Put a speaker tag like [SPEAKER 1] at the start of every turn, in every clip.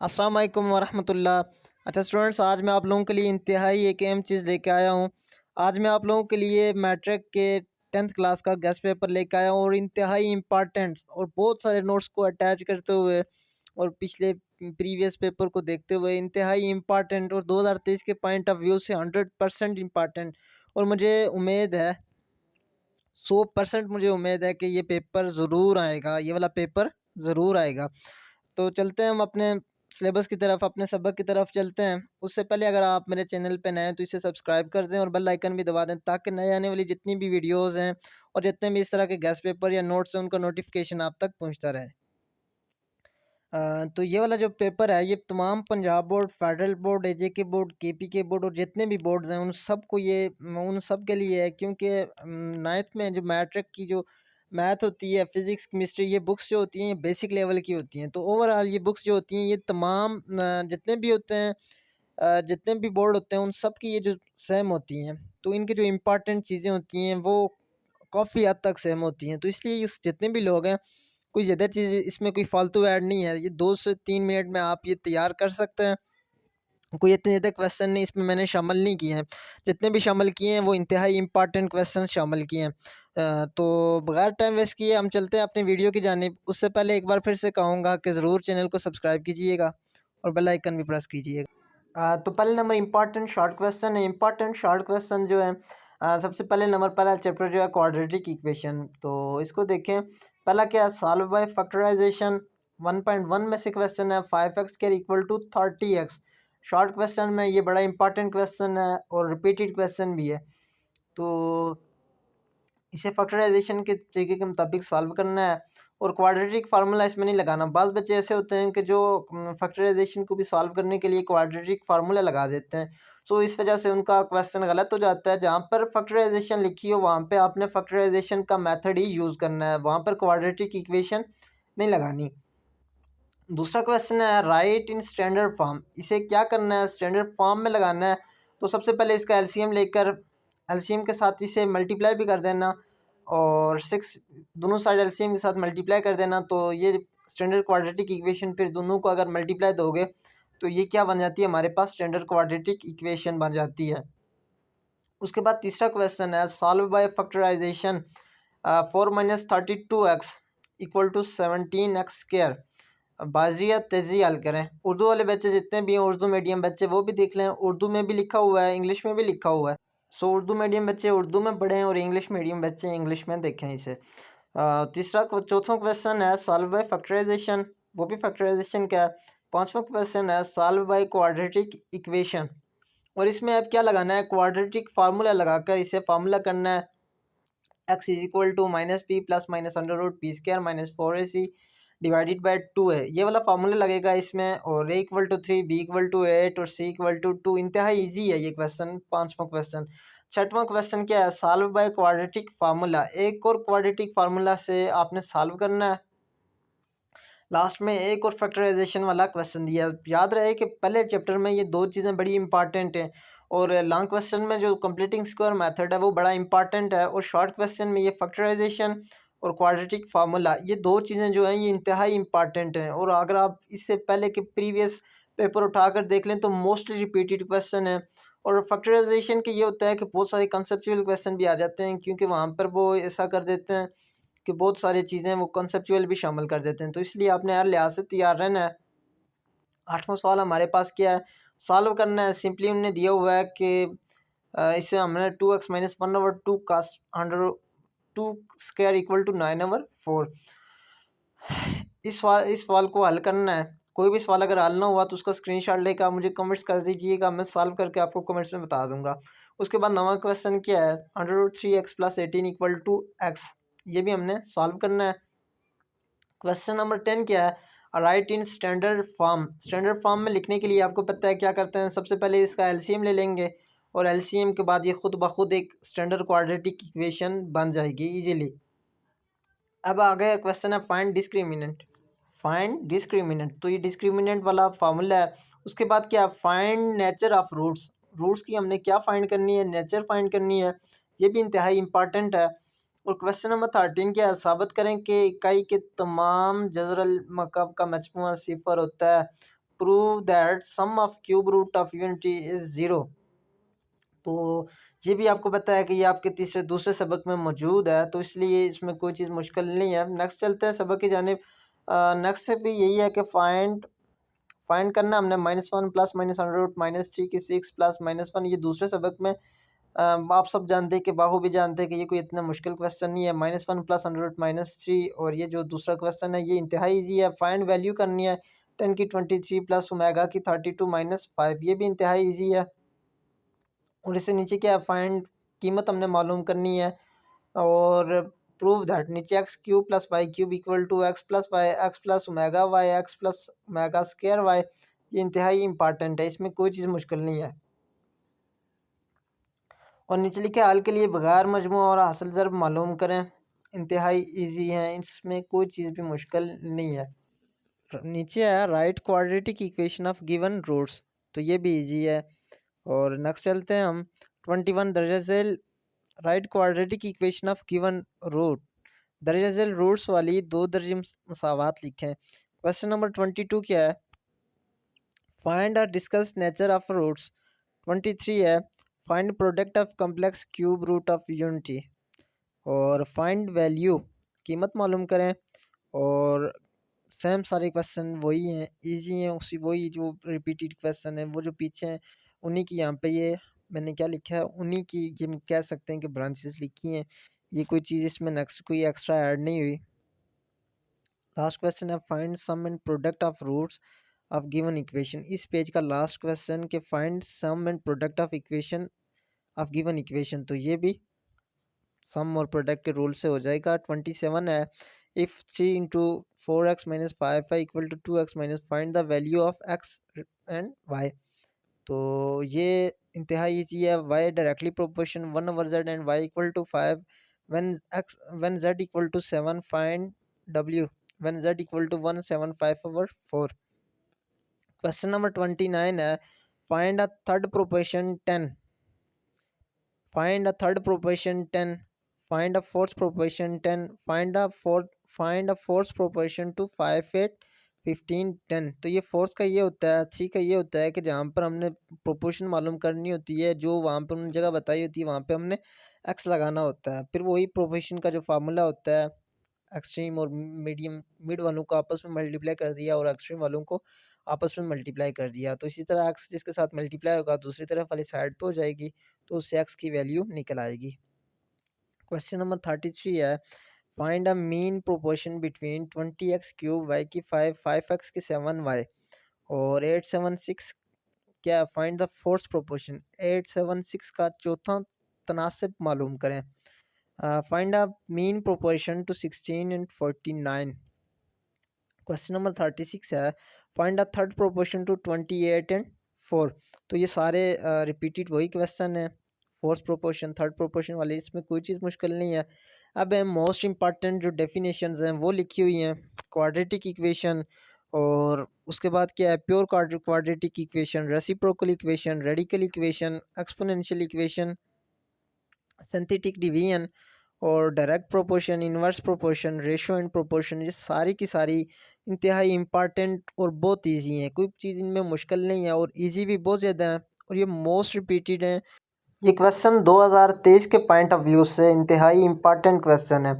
[SPEAKER 1] अस्सलाम वालेकुम वरहमतुल्लाह। अच्छा स्टूडेंट्स, आज मैं आप लोगों के लिए इंतहाई एक अहम चीज़ लेके आया हूँ। आज मैं आप लोगों के लिए मैट्रिक के 10th क्लास का गेस्ट पेपर लेके आया हूँ और इंतहाई इम्पॉर्टेंट और बहुत सारे नोट्स को अटैच करते हुए और पिछले प्रीवियस पेपर को देखते हुए इंतहाई इम्पॉर्टेंट और 2023 के पॉइंट ऑफ व्यू से 100% इम्पॉर्टेंट। और मुझे उम्मीद है, 100% मुझे उम्मीद है कि ये पेपर ज़रूर आएगा, ये वाला पेपर ज़रूर आएगा। तो चलते हैं हम अपने सिलेबस की तरफ, अपने सबक की तरफ चलते हैं। उससे पहले अगर आप मेरे चैनल पे नए हैं तो इसे सब्सक्राइब कर दें और बेल आइकन भी दबा दें, ताकि नए आने वाली जितनी भी वीडियोज़ हैं और जितने भी इस तरह के गेस्ट पेपर या नोट्स हैं उनका नोटिफिकेशन आप तक पहुँचता रहे। तो ये वाला जो पेपर है ये तमाम Punjab board, federal board, AJK board, KPK board और जितने भी बोर्ड्स हैं उन सब के लिए है, क्योंकि 9th में जो मैट्रिक की जो मैथ होती है, फिज़िक्स, केमिस्ट्री, ये बुक्स जो होती हैं ये बेसिक लेवल की होती हैं। तो ओवरऑल ये बुक्स जो होती हैं ये तमाम जितने भी होते हैं, जितने भी बोर्ड होते हैं उन सब की ये जो सेम होती हैं। तो इनकी जो इम्पोर्टेंट चीज़ें होती हैं वो काफ़ी हद तक सेम होती हैं। तो इसलिए इस जितने भी लोग हैं, कोई ज़्यादा चीज़ इसमें कोई फ़ालतू ऐड नहीं है। ये 2 से 3 मिनट में आप ये तैयार कर सकते हैं। कोई इतने ज़्यादा क्वेश्चन नहीं इसमें मैंने शामिल नहीं किए हैं। जितने भी शामिल किए हैं वो इंतहाई इम्पोर्टेंट क्वेश्चन शामिल किए हैं। तो बगैर टाइम वेस्ट किए हम चलते हैं अपनी वीडियो की जानिब। उससे पहले एक बार फिर से कहूँगा कि ज़रूर चैनल को सब्सक्राइब कीजिएगा और बेल आइकन भी प्रेस कीजिएगा। तो पहले नंबर इम्पॉर्टेंट शॉर्ट क्वेश्चन है। इम्पॉर्टेंट शॉर्ट क्वेश्चन जो है, सबसे पहले नंबर पहला चैप्टर जो है क्वाड्रेटिक इक्वेशन। तो इसको देखें। पहला क्या है, सॉल्व बाय फैक्टराइजेशन। 1.1 में से क्वेश्चन है 5x square equal to 30x। Short question में ये बड़ा इंपॉर्टेंट क्वेश्चन है और रिपीटेड क्वेश्चन भी है। तो इसे फैक्टराइजेशन के तरीके के मुताबिक सॉल्व करना है और क्वाड्रेटिक फार्मूला इसमें नहीं लगाना। बाज़ बच्चे ऐसे होते हैं कि जो फैक्टराइजेशन को भी सॉल्व करने के लिए क्वाड्रेटिक फार्मूला लगा देते हैं। सो इस वजह से उनका क्वेश्चन गलत हो जाता है। जहाँ पर फैक्टराइजेशन लिखी हो वहाँ पे आपने फैक्टराइजेशन का मेथड ही यूज़ करना है, वहाँ पर क्वाड्रेटिक इक्वेशन नहीं लगानी। दूसरा क्वेश्चन है राइट इन स्टैंडर्ड फॉर्म। इसे क्या करना है, स्टैंडर्ड फॉर्म में लगाना है। तो सबसे पहले इसका एलसीएम लेकर एलसीएम के साथ इसे मल्टीप्लाई भी कर देना और 6 दोनों साइड एलसीएम के साथ मल्टीप्लाई कर देना। तो ये स्टैंडर्ड क्वाड्रेटिक इक्वेशन, फिर दोनों को अगर मल्टीप्लाई दोगे तो ये क्या बन जाती है, हमारे पास स्टैंडर्ड क्वाड्रेटिक इक्वेशन बन जाती है। उसके बाद तीसरा क्वेश्चन है solve by factorization 4 - 32x equal to 17x square. बाजी या तेज़ी हल करें। उर्दू वाले बच्चे जितने भी हैं, उर्दू मीडियम बच्चे, वो भी देख लें। उर्दू में भी लिखा हुआ है, इंग्लिश में भी लिखा हुआ है। सो उर्दू मीडियम बच्चे उर्दू में पढ़ें और इंग्लिश मीडियम बच्चे इंग्लिश में देखें इसे। चौथा क्वेश्चन है सॉल्व बाय फैक्टराइजेशन, वो भी फैक्टराइजेशन का है। पाँचवा क्वेश्चन है सॉल्व बाय क्वाड्रेटिक इक्वेशन और इसमें अब क्या लगाना है, क्वाड्रेटिक फार्मूला लगाकर इसे फार्मूला करना है। X is equal to minus p plus minus under root p square minus 4ac divided by 2 है। ये वाला फार्मूला लगेगा इसमें। और a equal to 3, b equal to 8 और सी इक्वल टू 2। इंतहा ईजी है ये क्वेश्चन, पाँचवा क्वेश्चन। छठवां क्वेश्चन क्या है, सॉल्व बाय क्वाड्रेटिक फार्मूला। एक और क्वाड्रेटिक फार्मूला से आपने सॉल्व करना है। लास्ट में एक और फैक्टराइजेशन वाला क्वेश्चन दिया। याद रहे कि पहले चैप्टर में ये दो चीज़ें बड़ी इंपॉर्टेंट हैं और लॉन्ग क्वेश्चन में जो कंप्लीटिंग स्क्वायर मेथड है वो बड़ा इंपॉर्टेंट है और शॉर्ट क्वेश्चन में ये फैक्टराइजेशन और क्वाड्रेटिक फार्मूला, ये दो चीज़ें जो हैं ये इंतहाई इंपॉर्टेंट हैं। और अगर आप इससे पहले के प्रीवियस पेपर उठाकर देख लें तो मोस्टली रिपीटेड क्वेश्चन है। और फैक्टराइजेशन के ये होता है कि बहुत सारे कंसेप्चुअल क्वेश्चन भी आ जाते हैं, क्योंकि वहाँ पर वो ऐसा कर देते हैं कि बहुत सारी चीज़ें वो कंसेप्चुअल भी शामिल कर देते हैं। तो इसलिए आपने हर लिहाज से तैयार रहना है। आठवां सवाल हमारे पास क्या है, सॉल्व करना है। सिंपली उन्होंने दिया हुआ है कि इसे हमने 2x - 1/2 का अंडर 2 स्क्वायर इक्वल टू 9/4। इस सवाल को हल करना है। कोई भी सवाल अगर हल ना हुआ तो उसका स्क्रीनशॉट लेकर आप मुझे कमेंट्स कर दीजिएगा, मैं सॉल्व करके आपको कमेंट्स में बता दूंगा। उसके बाद नवा क्वेश्चन क्या है, under root 3x + 18 equal to x. ये भी हमने सॉल्व करना है। क्वेश्चन नंबर 10 क्या है, right in standard form. Standard form में लिखने के लिए आपको पता है क्या करते हैं, सबसे पहले इसका एलसीएम ले लेंगे और एलसीएम के बाद ये खुद ब खुद एक स्टैंडर्ड क्वाड्रेटिक इक्वेशन बन जाएगी इजीली। अब आ गया क्वेश्चन है फाइंड डिस्क्रिमिनेंट। फाइंड डिस्क्रिमिनेंट, तो ये डिस्क्रिमिनेंट वाला फार्मूला है। उसके बाद क्या, find nature of roots. Roots की हमने क्या फाइंड करनी है, नेचर फाइंड करनी है। ये भी इंतहाई इंपॉर्टेंट है। और क्वेश्चन नंबर 13 क्या है, साबित करें कि इकाई के तमाम जज़र अल मकब का मजमूआ सिफर होता है। Prove that sum of cube root of unity is 0। तो ये भी आपको पता है कि ये आपके दूसरे सबक में मौजूद है, तो इसलिए इसमें कोई चीज़ मुश्किल नहीं है। नेक्स्ट चलते हैं सबक की जानिब। नेक्स्ट से भी यही है कि फाइंड करना हमने -1 प्लस -√-3 प्लस -1। ये दूसरे सबक में आप सब जानते हैं कि बाहू भी जानते हैं कि ये कोई इतना मुश्किल क्वेश्चन नहीं है। -1 प्लस √-3, और ये जो दूसरा क्वेश्चन है ये इंतहाई ईजी है। फाइंड वैल्यू करनी है 10 की 23 प्लस ओमेगा की 32 -5, ये भी इंतहाई ईजी है। और इससे नीचे क्या है, फाइंड कीमत हमने मालूम करनी है। और प्रूव दैट नीचे x³ plus y³ equal to x plus y x plus omega y x plus omega square y. ये इंतहाई इंपॉर्टेंट है, इसमें कोई चीज़ मुश्किल नहीं है। और नीचे लिखे हाल के लिए बगैर मजमू और हासिल ज़रब मालूम करें, इंतहाई इजी है, इसमें कोई चीज़ भी मुश्किल नहीं है। नीचे है write quadratic equation of given roots, तो ये भी इजी है। और नेक्स्ट चलते हैं हम 21 दर्जा झेल write quadratic equation of given root. दर्जा झेल रूट्स वाली दो दर्जे मसावात लिखें। क्वेश्चन नंबर 22 क्या है, फाइंड और डिस्कस नेचर ऑफ रूट्स। 23 है find product of complex cube root of unity. और फाइंड वैल्यू कीमत मालूम करें। और सेम सारे क्वेश्चन वही हैं, इजी हैं, उसी वही जो रिपीटेड क्वेश्चन है वो जो पीछे हैं उन्हीं की यहाँ पे ये मैंने क्या लिखा है, उन्हीं की ये कह सकते हैं कि ब्रांचेस लिखी हैं। ये कोई चीज़ इसमें नेक्स्ट कोई एक्स्ट्रा ऐड नहीं हुई। लास्ट क्वेश्चन है find sum and product of roots of given equation. इस पेज का लास्ट क्वेश्चन के find sum and product of equation of given equation, तो ये भी सम और प्रोडक्ट के रूल से हो जाएगा। 27 है if 3 into 4x minus 5y equal to 2x minus find the value of x and y। तो ये इंतहाई ईजी है। y directly proportion 1/z and y equal to 5 when z equal to 7 find w when z equal to 175/4। Question number 29 है find a third proportion 10, find a third proportion 10, find a fourth proportion 10, find a fourth proportion to 5 8 15 10। तो ये fourth का ये होता है, three का ये होता है कि जहाँ पर हमने प्रोपोर्शन मालूम करनी होती है, जो वहाँ पर उन्होंने जगह बताई होती है वहाँ पे हमने एक्स लगाना होता है। फिर वही प्रोपोर्शन का जो फार्मूला होता है, एक्सट्रीम और मीडियम मिड वालों को आपस में मल्टीप्लाई कर दिया और एक्सट्रीम वालों को आपस में मल्टीप्लाई कर दिया। तो इसी तरह एक्स जिसके साथ मल्टीप्लाई होगा दूसरी तरफ वाली साइड पे हो जाएगी, तो उससे एक्स की वैल्यू निकल आएगी। क्वेश्चन नंबर 33 है find a mean proportion between 20x³ y की 5x की 7y और 876 क्या फाइंड द फोर्थ प्रोपोर्शन। 876 का चौथा तनासिब मालूम करें। Find a mean proportion to 16 and 49। Question number 36 है find a third proportion to 28 and 4। तो ये सारे रिपीटेड वही क्वेश्चन है, फोर्थ प्रोपोर्शन थर्ड प्रोपोर्शन वाले, इसमें कोई चीज़ मुश्किल नहीं है। अब मोस्ट इंपॉर्टेंट जो डेफिनेशंस हैं वो लिखी हुई हैं, क्वाड्रेटिक इक्वेशन, और उसके बाद क्या है pure quadratic equation, reciprocal equation, radical equation, exponential equation, synthetic division और direct proportion, inverse proportion, ratio and proportion. ये सारी की सारी इंतहाई इंपॉर्टेंट और बहुत इजी हैं, कोई चीज़ इनमें मुश्किल नहीं है और इजी भी बहुत ज़्यादा है और ये मोस्ट रिपीटेड हैं। ये क्वेश्चन 2023 के पॉइंट ऑफ व्यू से इंतहाई इंपॉर्टेंट क्वेश्चन है।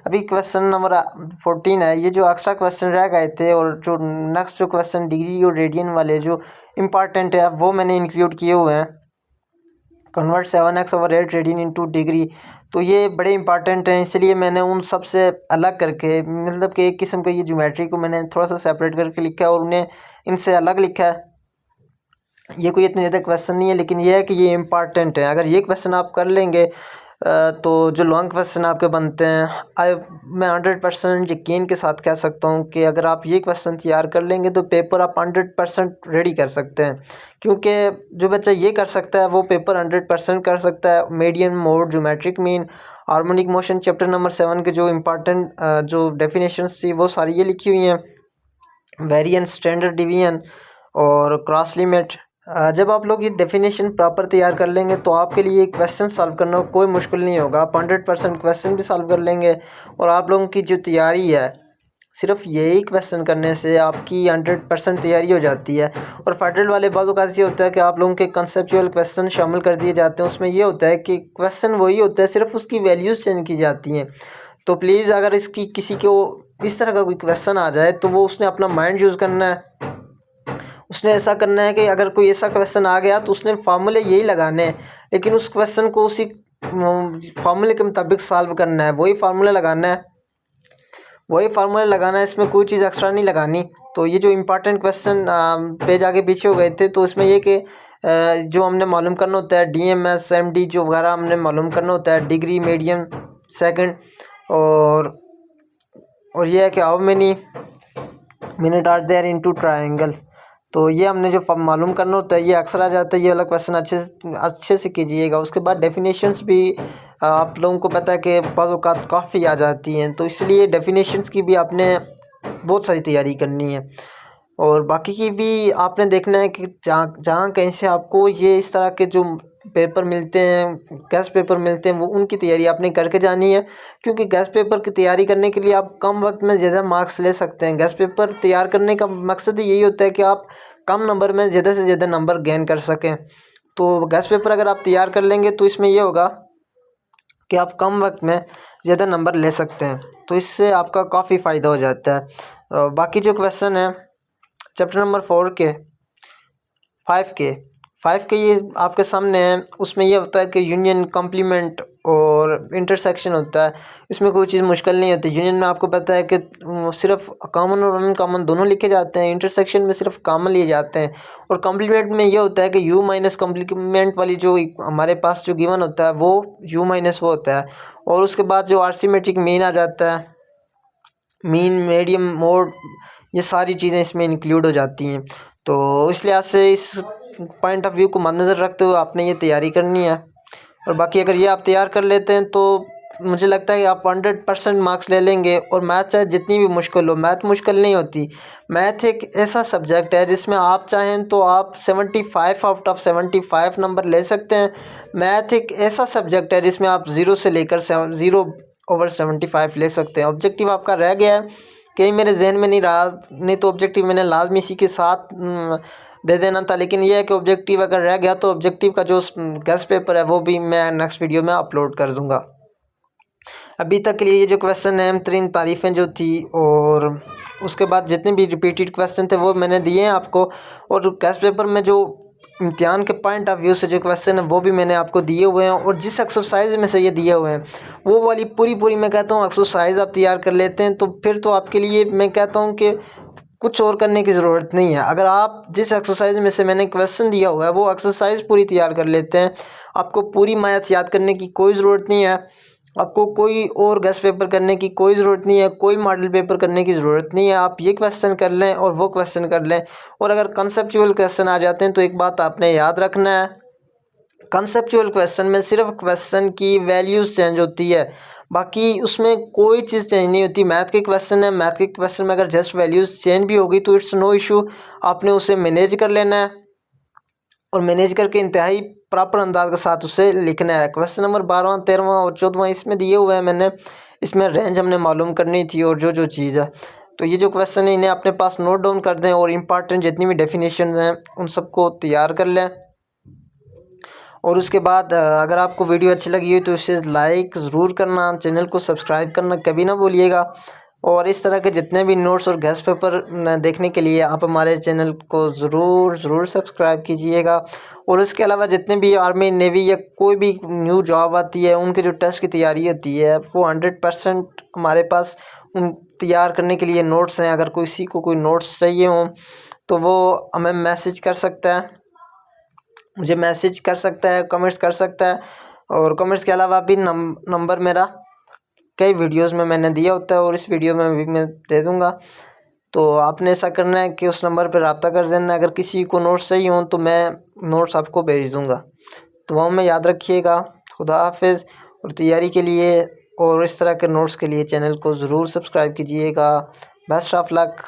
[SPEAKER 1] अभी क्वेश्चन नंबर 14 है, ये जो एक्स्ट्रा क्वेश्चन रह गए थे और जो नेक्स्ट जो क्वेश्चन डिग्री और रेडियन वाले जो इंपॉर्टेंट है वो मैंने इंक्लूड किए हुए हैं। Convert 7x/8 radian into degree, तो ये बड़े इंपॉर्टेंट हैं, इसलिए मैंने उन सब से अलग करके मतलब कि एक किस्म का ये ज्योमेट्री को मैंने थोड़ा सा सेपरेट करके लिखा है और उन्हें इनसे अलग लिखा है। ये कोई इतने ज़्यादा क्वेश्चन नहीं है, लेकिन ये है कि ये इंपॉर्टेंट है। अगर ये क्वेश्चन आप कर लेंगे तो जो लॉन्ग क्वेश्चन आपके बनते हैं, मैं 100% यकीन के साथ कह सकता हूँ कि अगर आप ये क्वेश्चन तैयार कर लेंगे तो पेपर आप 100% रेडी कर सकते हैं, क्योंकि जो बच्चा ये कर सकता है वो पेपर 100% कर सकता है। Median, mode, geometric mean, harmonic motion, chapter number 7 के जो इम्पॉर्टेंट जो डेफिनेशंस थी वो सारी ये लिखी हुई हैं। वेरिएंस, स्टैंडर्ड डिवीजन और क्रॉस लिमिट। जब आप लोग ये डेफिनेशन प्रॉपर तैयार कर लेंगे तो आपके लिए क्वेश्चन सॉल्व करना कोई मुश्किल नहीं होगा, आप 100% क्वेश्चन भी सॉल्व कर लेंगे और आप लोगों की जो तैयारी है सिर्फ यही क्वेश्चन करने से आपकी 100% तैयारी हो जाती है। और फेडरल वाले बातों का ये होता है कि आप लोगों के कंसेप्चुअल क्वेश्चन शामिल कर दिए जाते हैं। उसमें ये होता है कि क्वेश्चन वही होता है, सिर्फ उसकी वैल्यूज़ चेंज की जाती हैं। तो प्लीज़ अगर इसकी किसी को इस तरह का कोई क्वेश्चन आ जाए तो वो उसने अपना माइंड यूज़ करना है। उसने ऐसा करना है कि अगर कोई ऐसा क्वेश्चन आ गया तो उसने फार्मूले यही लगाने हैं, लेकिन उस क्वेश्चन को उसी फार्मूले के मुताबिक सॉल्व करना है, वही फार्मूला लगाना है, वही फार्मूला लगाना है, इसमें कोई चीज़ एक्स्ट्रा नहीं लगानी। तो ये जो इम्पोर्टेंट क्वेश्चन पेज आगे पीछे हो गए थे, तो इसमें ये कि जो हमने मालूम करना होता है DMS MD जो वगैरह हमने मालूम करना होता है, डिग्री मीडियम सेकंड, और ये है कि how many minute are there into triangles. तो ये हमने जो मालूम करना होता है ये अक्सर आ जाता है। ये वाला क्वेश्चन अच्छे से कीजिएगा। उसके बाद डेफिनेशंस भी आप लोगों को पता है कि बाज़ औक़ात काफ़ी आ जाती हैं, तो इसलिए डेफिनेशंस की भी आपने बहुत सारी तैयारी करनी है। और बाकी की भी आपने देखना है कि जहाँ कहीं से आपको ये इस तरह के जो पेपर मिलते हैं, गेस्ट पेपर मिलते हैं, वो उनकी तैयारी आपने करके जानी है। क्योंकि गेस्ट पेपर की तैयारी करने के लिए आप कम वक्त में ज़्यादा मार्क्स ले सकते हैं। गेस्ट पेपर तैयार करने का मकसद यही होता है कि आप कम नंबर में ज़्यादा से ज़्यादा नंबर गेन कर सकें। तो गेस्ट पेपर अगर आप तैयार कर लेंगे तो इसमें ये होगा कि आप कम वक्त में ज़्यादा नंबर ले सकते हैं, तो इससे आपका काफ़ी फ़ायदा हो जाता है। बाकी जो क्वेश्चन है चैप्टर नंबर 4 के 5 के ये आपके सामने है। उसमें ये होता है कि यूनियन, कॉम्प्लीमेंट और इंटरसेक्शन होता है। इसमें कोई चीज़ मुश्किल नहीं होती। यूनियन में आपको पता है कि सिर्फ कॉमन और अनकॉमन दोनों लिखे जाते हैं। इंटरसेक्शन में सिर्फ कॉमन लिए जाते हैं। और कॉम्प्लीमेंट में ये होता है कि यू माइनस कॉम्प्लीमेंट वाली जो हमारे पास जो गिवन होता है वो यू माइनस वो होता है। और उसके बाद जो आर्थिमेटिक मीन आ जाता है, मीन, मीडियम, मोड, ये सारी चीज़ें इसमें इंक्लूड हो जाती हैं। तो इस लिहाज से इस पॉइंट ऑफ व्यू को मद्देनज़र रखते हुए आपने ये तैयारी करनी है। और बाकी अगर ये आप तैयार कर लेते हैं तो मुझे लगता है कि आप 100% मार्क्स ले लेंगे। और मैथ चाहे जितनी भी मुश्किल हो, मैथ मुश्किल नहीं होती। मैथ एक ऐसा सब्जेक्ट है जिसमें आप चाहें तो आप 75 आउट ऑफ 75 नंबर ले सकते हैं। मैथ एक ऐसा सब्जेक्ट है जिसमें आप 0 से लेकर 0/75 ले सकते हैं। ऑब्जेक्टिव आपका रह गया है, कहीं मेरे जहन में नहीं रहा, नहीं तो ऑब्जेक्टिव मैंने लाजमी इसी के साथ दे देना था। लेकिन यह है कि ऑब्जेक्टिव अगर रह गया तो ऑब्जेक्टिव का जो गेस्ट पेपर है वो भी मैं नेक्स्ट वीडियो में अपलोड कर दूंगा। अभी तक के लिए ये जो क्वेश्चन है, तरीन तारीफ़ें जो थी, और उसके बाद जितने भी रिपीटेड क्वेश्चन थे वो मैंने दिए हैं आपको। और गेस्ट पेपर में जो इम्तिहान के पॉइंट ऑफ व्यू से जो क्वेश्चन है वो भी मैंने आपको दिए हुए हैं। और जिस एक्सरसाइज में से ये दिए हुए हैं वो वाली पूरी मैं कहता हूँ एक्सरसाइज आप तैयार कर लेते हैं तो फिर तो आपके लिए मैं कहता हूँ कि कुछ और करने की ज़रूरत नहीं है। अगर आप जिस एक्सरसाइज में से मैंने क्वेश्चन दिया हुआ है वो एक्सरसाइज पूरी तैयार कर लेते हैं, आपको पूरी मैथ याद करने की कोई ज़रूरत नहीं है। आपको कोई और गेस्ट पेपर करने की कोई ज़रूरत नहीं है, कोई मॉडल पेपर करने की ज़रूरत नहीं है। आप ये क्वेश्चन कर लें और वो क्वेश्चन कर लें। और अगर कंसेप्चुअल क्वेश्चन आ जाते हैं तो एक बात आपने याद रखना है, कंसेप्चुअल क्वेश्चन में सिर्फ क्वेश्चन की वैल्यूज़ चेंज होती है, बाकी उसमें कोई चीज़ चेंज नहीं होती। मैथ के क्वेश्चन है, मैथ के क्वेश्चन में अगर जस्ट वैल्यूज़ चेंज भी होगी तो इट्स नो इशू, आपने उसे मैनेज कर लेना है और मैनेज करके इंतहाई प्रॉपर अंदाज के साथ उसे लिखना है। क्वेश्चन नंबर 12वां, 13वां और 14वां इसमें दिए हुए हैं मैंने, इसमें रेंज हमने मालूम करनी थी और जो चीज़ है। तो ये जो क्वेश्चन है इन्हें अपने पास नोट डाउन कर दें और इम्पॉर्टेंट जितनी भी डेफिनेशन हैं उन सबको तैयार कर लें। और उसके बाद अगर आपको वीडियो अच्छी लगी हो तो इसे लाइक ज़रूर करना, चैनल को सब्सक्राइब करना कभी ना भूलिएगा। और इस तरह के जितने भी नोट्स और गेस्ट पेपर देखने के लिए आप हमारे चैनल को ज़रूर सब्सक्राइब कीजिएगा। और इसके अलावा जितने भी आर्मी, नेवी या कोई भी न्यू जॉब आती है उनके जो टेस्ट की तैयारी होती है वो 100% हमारे पास उन तैयार करने के लिए नोट्स हैं। अगर किसी को कोई नोट्स चाहिए हो तो वो हमें मैसेज कर सकता है, मुझे मैसेज कर सकता है, कमेंट्स कर सकता है। और कमेंट्स के अलावा भी नंबर मेरा कई वीडियोस में मैंने दिया होता है और इस वीडियो में भी मैं दे दूँगा। तो आपने ऐसा करना है कि उस नंबर पर रब्ता कर देना। अगर किसी को नोट्स चाहिए हों तो मैं नोट्स आपको भेज दूँगा। दुआओं में याद रखिएगा। खुदा हाफिज़। और तैयारी के लिए और इस तरह के नोट्स के लिए चैनल को ज़रूर सब्सक्राइब कीजिएगा। Best of luck.